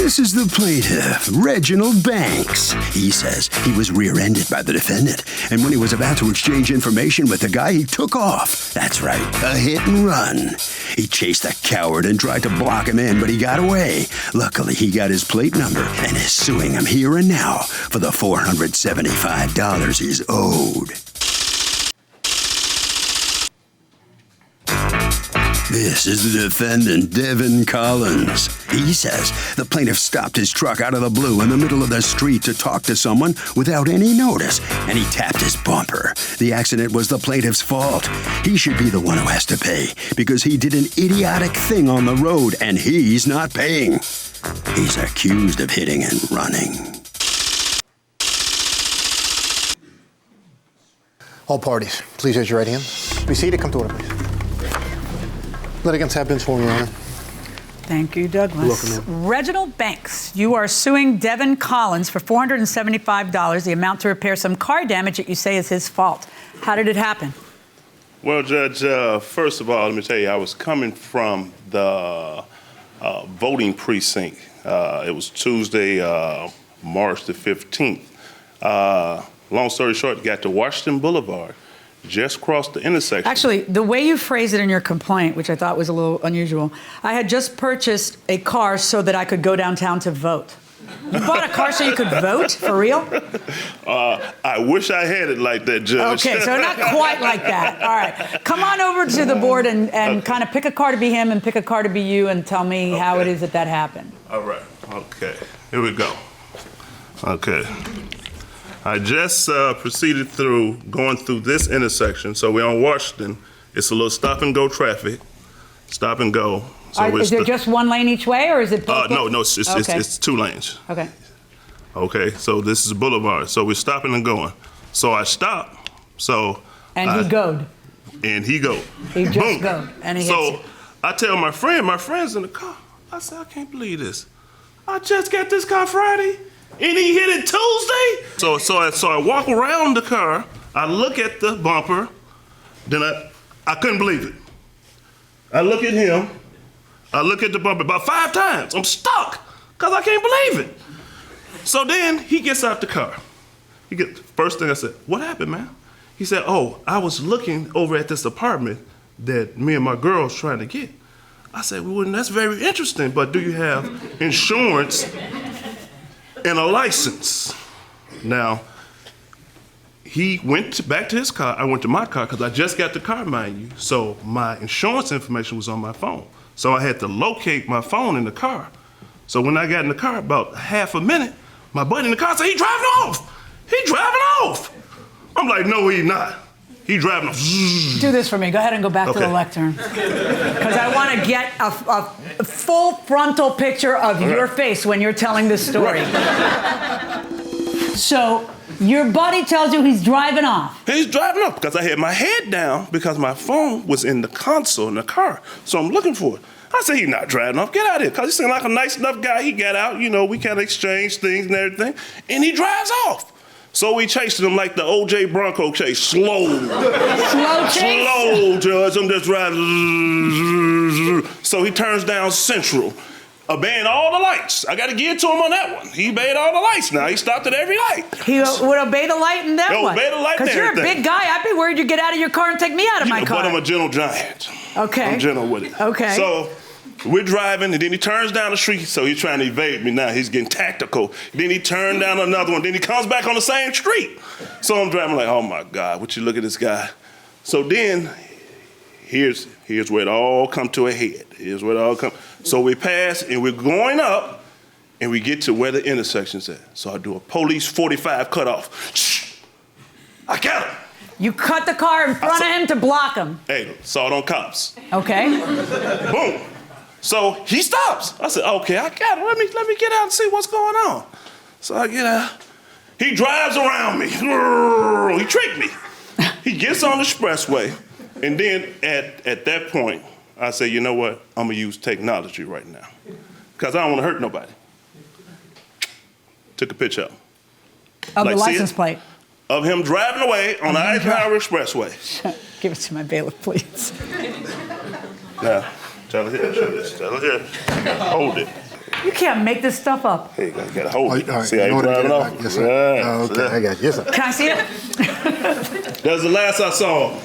This is the plaintiff, Reginald Banks. He says he was rear-ended by the defendant, and when he was about to exchange information with the guy, he took off. That's right, a hit and run. He chased the coward and tried to block him in, but he got away. Luckily, he got his plate number and is suing him here and now for the $475 he's owed. This is the defendant, Devin Collins. He says the plaintiff stopped his truck out of the blue in the middle of the street to talk to someone without any notice, and he tapped his bumper. The accident was the plaintiff's fault. He should be the one who has to pay because he did an idiotic thing on the road, and he's not paying. He's accused of hitting and running. All parties, please raise your right hand. Be seated. Come to order, please. Litigants have been sworn, Your Honor. Thank you, Douglas. You're welcome, ma'am. Reginald Banks, you are suing Devin Collins for $475, the amount to repair some car damage that you say is his fault. How did it happen? Well, Judge, first of all, let me tell you, I was coming from the voting precinct. It was Tuesday, March the 15th. Long story short, got to Washington Boulevard. Just crossed the intersection. Actually, the way you phrased it in your complaint, which I thought was a little unusual, I had just purchased a car so that I could go downtown to vote. You bought a car so you could vote? For real? I wish I had it like that, Judge. Okay, so not quite like that. All right. Come on over to the board and kind of pick a car to be him and pick a car to be you and tell me how it is that happened. All right. Okay. Here we go. Okay. I just proceeded through going through this intersection. So we're on Washington. It's a little stop and go traffic. Stop and go. So is there just one lane each way, or is it both? No, it's 2 lanes. Okay. Okay, so this is Boulevard. So we're stopping and going. So I stop. So and he goed. And he go. He just boom. goed. And he so hits you. I tell my friend's in the car. I said, I can't believe this. I just got this car Friday. And he hit it Tuesday? So I walk around the car, I look at the bumper, then I couldn't believe it. I look at him, I look at the bumper about 5 times. I'm stuck, because I can't believe it. So then he gets out the car. First thing I said, what happened, man? He said, oh, I was looking over at this apartment that me and my girl's trying to get. I said, well, that's very interesting, but do you have insurance and a license? Now, he went back to his car. I went to my car because I just got the car, mind you. So my insurance information was on my phone. So I had to locate my phone in the car. So when I got in the car, about half a minute, my buddy in the car said, he driving off. He driving off. I'm like, no, he not. He driving off. Do this for me. Go ahead and go back to the lectern. Because I want to get a full frontal picture of your face when you're telling this story. So your buddy tells you he's driving off. He's driving off because I had my head down because my phone was in the console in the car. So I'm looking for it. I said, he's not driving off. Get out of here. Because he seemed like a nice enough guy. He got out. You know, we kind of exchanged things and everything. And he drives off. So we chased him like the O.J. Bronco chase, slow. Slow chase? Slow, Judge. I'm just driving. So he turns down Central, obeying all the lights. I got to give it to him on that one. He obeyed all the lights now. He stopped at every light. He would obey the light in that one? Obey the light and because you're a big guy. I'd be worried you'd get out of your car and take me out of my car. But I'm a gentle giant. Okay. I'm gentle with it. Okay. So we're driving, and then he turns down the street, so he's trying to evade me now. He's getting tactical. Then he turned down another one. Then he comes back on the same street. So I'm driving like, oh, my God, would you look at this guy? So then here's where it all come to a head. Here's where it all come. So we pass, and we're going up, and we get to where the intersection's at. So I do a police 45 cutoff. Shh! I got him. You cut the car in front of him to block him. Hey, saw it on cops. Okay. Boom. So he stops. I said, okay, I got it. Let me get out and see what's going on. So I get out. He drives around me. He tricked me. He gets on the expressway. And then at that point, I say, you know what? I'm going to use technology right now. Because I don't want to hurt nobody. Took a picture of him. Of the license plate. Of him driving away on the Eisenhower Expressway. Give it to my bailiff, please. Now, tell her here. Hold it. You can't make this stuff up. Hey, you gotta hold it. All right, See how in you order to driving get it off? back. Yes, sir. Yeah. Oh, okay, I got you. Yes, sir. Can I see it? That was the last I saw.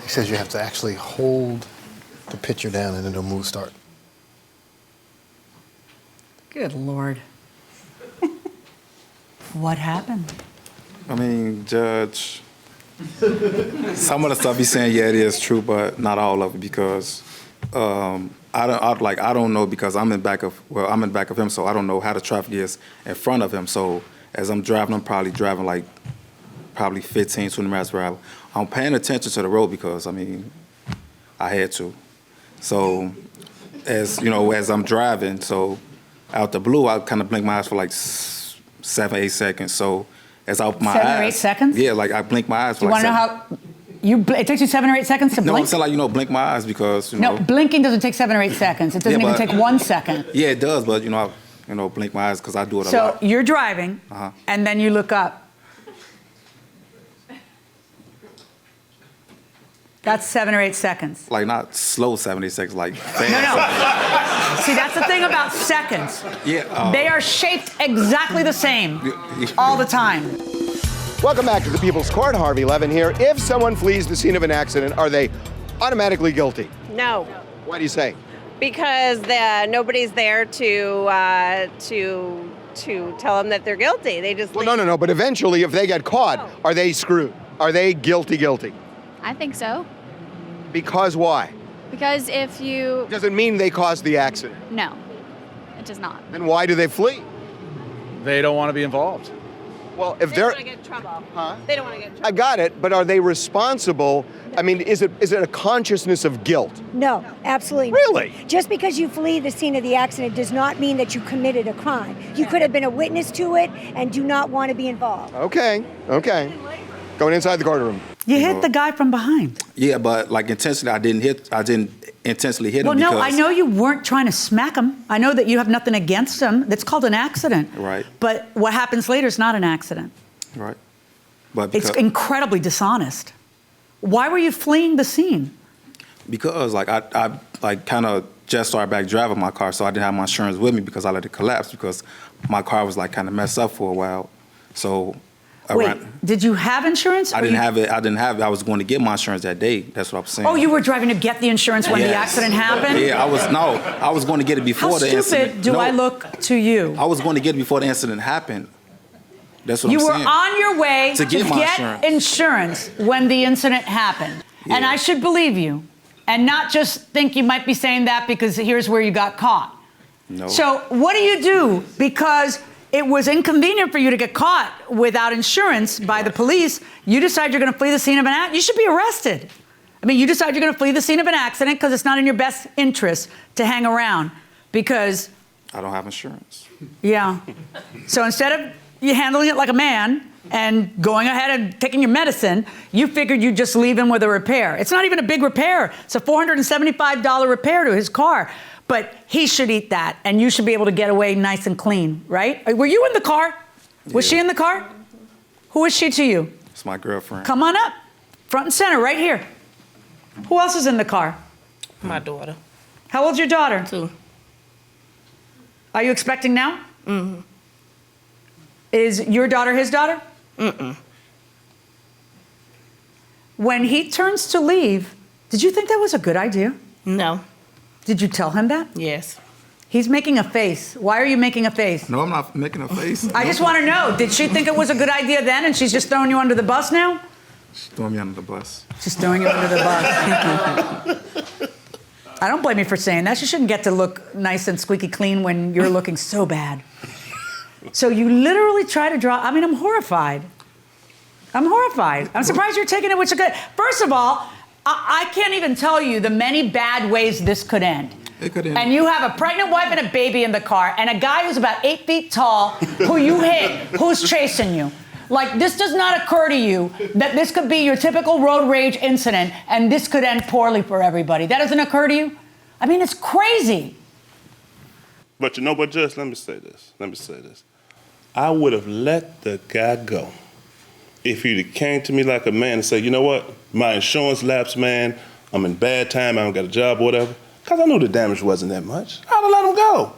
He says you have to actually hold the picture down and then the move start. Good Lord. What happened? I mean, Judge, some of the stuff he's saying, yeah, it is true, but not all of it because I don't know because I'm in back of him, so I don't know how the traffic is in front of him. So as I'm driving, I'm probably driving like 15, 20 miles per hour. I'm paying attention to the road because I mean, I had to. So as you know, as I'm driving, so out the blue, I kind of blink my eyes for like 7, 8 seconds. So as I open my eyes, 7 or 8 seconds? Yeah, like I blink my eyes. Do you want to know how? It takes you 7 or 8 seconds to No, blink? I'm saying like blink my eyes because No, blinking doesn't take 7 or 8 seconds. It doesn't Yeah, even but- take 1 second. Yeah, it does, but blink my eyes because I do it a So lot. you're driving, Uh-huh. and then you look up. That's 7 or 8 seconds. Like not slow 70 seconds, like fast. No. See, that's the thing about seconds. Yeah. They are shaped exactly the same all the time. Welcome back to the People's Court. Harvey Levin here. If someone flees the scene of an accident, are they automatically guilty? No, Why do you say? because nobody's there to tell them that they're guilty. They just Well, no. But eventually, if they get caught, are they screwed? Are they guilty? I think so. Because why? Because if you. Doesn't mean they caused the accident. No, it does not. Then why do they flee? They don't want to be involved. Well, if They they're... don't want to get in trouble. Huh? They don't want to get in trouble. I got it, but are they responsible? I mean, is it a consciousness of guilt? No, absolutely. Really? Just because you flee the scene of the accident does not mean that you committed a crime. You could have been a witness to it and do not want to be involved. Okay. Going inside the courtroom. You hit the guy from behind. Yeah, but like intentionally, I didn't intentionally hit him. Well, no, because, I know you weren't trying to smack him. I know that you have nothing against him. That's called an accident. Right. But what happens later is not an accident. Right. But It's because, incredibly dishonest. Why were you fleeing the scene? because like I like kind of just started back driving my car, so I didn't have my insurance with me because I let it collapse because my car was like kind of messed up for a while. So Wait, did you have insurance? I or didn't you- have it. I didn't have it. I was going to get my insurance that day. That's what I'm saying. Oh, you were driving to get the insurance when the Yes. accident happened? Yeah, I was going to get it before How the stupid incident. do No, I look to you? I was going to get it before the incident happened. That's what You I'm were saying. on your way To get my insurance when the incident happened. And Yeah. I should believe you and not just think you might be saying that because here's where you got caught. No. So what do you do? Because it was inconvenient for you to get caught without insurance by the police. You decide you're going to flee the scene of an accident. You should be arrested. I mean, you decide you're going to flee the scene of an accident because it's not in your best interest to hang around because, I don't have insurance. yeah. So instead of you handling it like a man and going ahead and taking your medicine, you figured you'd just leave him with a repair. It's not even a big repair. It's a $475 repair to his car. But he should eat that, and you should be able to get away nice and clean, right? Were you in the car? Was she in the car? Who is she to you? It's my girlfriend. Come on up. Front and center, right here. Who else is in the car? My daughter. How old's your daughter? 2. Are you expecting now? Mm-hmm. Is your daughter his daughter? Mm-mm. When he turns to leave, did you think that was a good idea? No. Did you tell him that? Yes. He's making a face. Why are you making a face? No, I'm not making a face. I just want to know, did she think it was a good idea then and she's just throwing you under the bus now? She's throwing me under the bus. She's throwing you under the bus. I don't blame you for saying that. She shouldn't get to look nice and squeaky clean when you're looking so bad. So you literally try to draw. I mean, I'm horrified. I'm surprised you're taking it with a good. First of all, I can't even tell you the many bad ways this could end. It could end. And you have a pregnant wife and a baby in the car, and a guy who's about 8 feet tall, who you hit, who's chasing you. Like, this does not occur to you that this could be your typical road rage incident, and this could end poorly for everybody. That doesn't occur to you? I mean, it's crazy. But you know what, Judge? Let me say this. I would have let the guy go if he'd have came to me like a man and said, you know what, my insurance lapsed, man. I'm in bad time. I don't got a job or whatever. Because I knew the damage wasn't that much. I'd have let him go.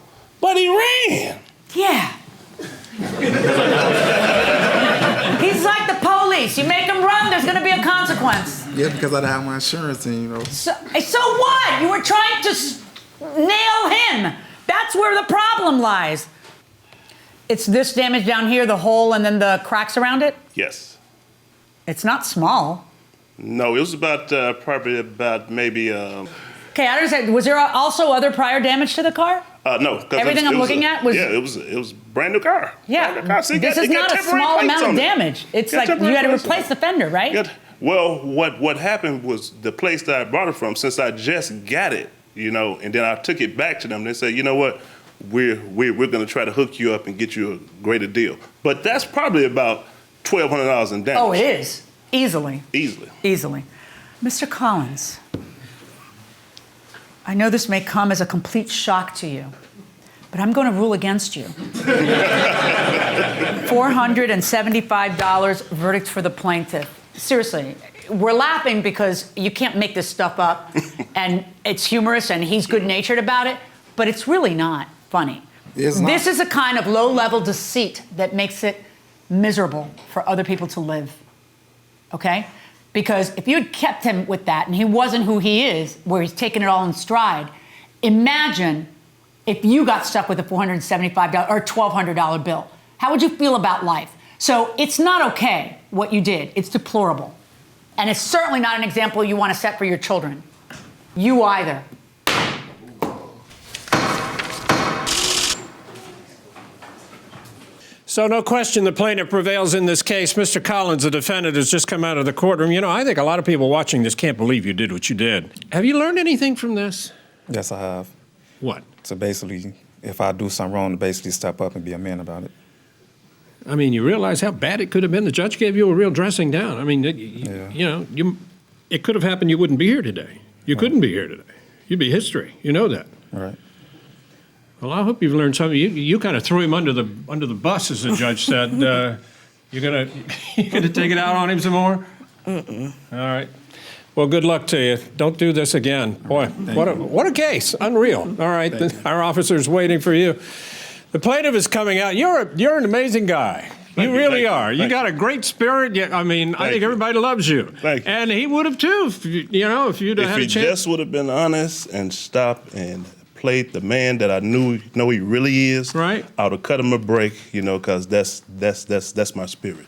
Yeah, because I didn't have my insurance, and So what? You were trying to nail him. That's where the problem lies. It's this damage down here, the hole, and then the cracks around it? Yes. It's not small. No, it was about probably about maybe. Okay, I understand. Was there also other prior damage to the car? No. 'Cause Everything I'm looking at was. Yeah, it was brand new car. Yeah. Brand new car. See, This it is got not a temporary small plates amount of on it. damage. It's Got like you temporary had to plates on replace it. the fender, right? Yeah. Well, what happened was the place that I brought it from, since I just got it, and then I took it back to them. They said, you know what, we're going to try to hook you up and get you a greater deal. But that's probably about $1,200 in damage. Oh, it is. Easily. Easily. Mr. Collins, I know this may come as a complete shock to you, but I'm going to rule against you. $475 verdict for the plaintiff. Seriously, we're laughing because you can't make this stuff up, and it's humorous, and he's good-natured about it, but it's really not funny. It's not. This is a kind of low-level deceit that makes it miserable for other people to live, okay? Because if you had kept him with that, and he wasn't who he is, where he's taking it all in stride, imagine if you got stuck with a $475 or $1,200 bill. How would you feel about life? So it's not okay what you did. It's deplorable. And it's certainly not an example you want to set for your children. You either. So no question the plaintiff prevails in this case. Mr. Collins, the defendant, has just come out of the courtroom. I think a lot of people watching this can't believe you did what you did. Have you learned anything from this? Yes, I have. What? So basically, if I do something wrong, to basically step up and be a man about it. I mean, you realize how bad it could have been. The judge gave you a real dressing down. I mean, it could have happened. You wouldn't be here today. You couldn't be here today. You'd be history. You know that. All right. Well, I hope you've learned something. You kind of threw him under the bus, as the judge said. You're gonna take it out on him some more? Mm-mm. All right. Well, good luck to you. Don't do this again. Boy, what a case. Unreal. All right. Our officer's waiting for you. The plaintiff is coming out. You're an amazing guy. You really are. You got a great spirit. I think everybody loves you. Thank you. And he would have too, if you'd had a chance. If he just would have been honest and stopped and played the man that I know he really is, right? I would have cut him a break, because that's my spirit.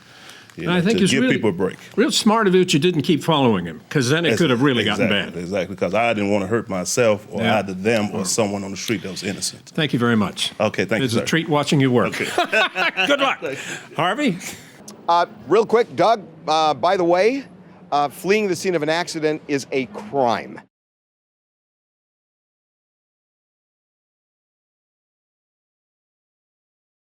I think to it's give really, people a break. Real smart of you that you didn't keep following him, because then it could have really gotten bad. Exactly, because I didn't want to hurt myself or either them or someone on the street that was innocent. Thank you very much. Okay, thank you, It's sir. a treat watching you work. Okay. Good luck. Harvey? Real quick, Doug, by the way, fleeing the scene of an accident is a crime.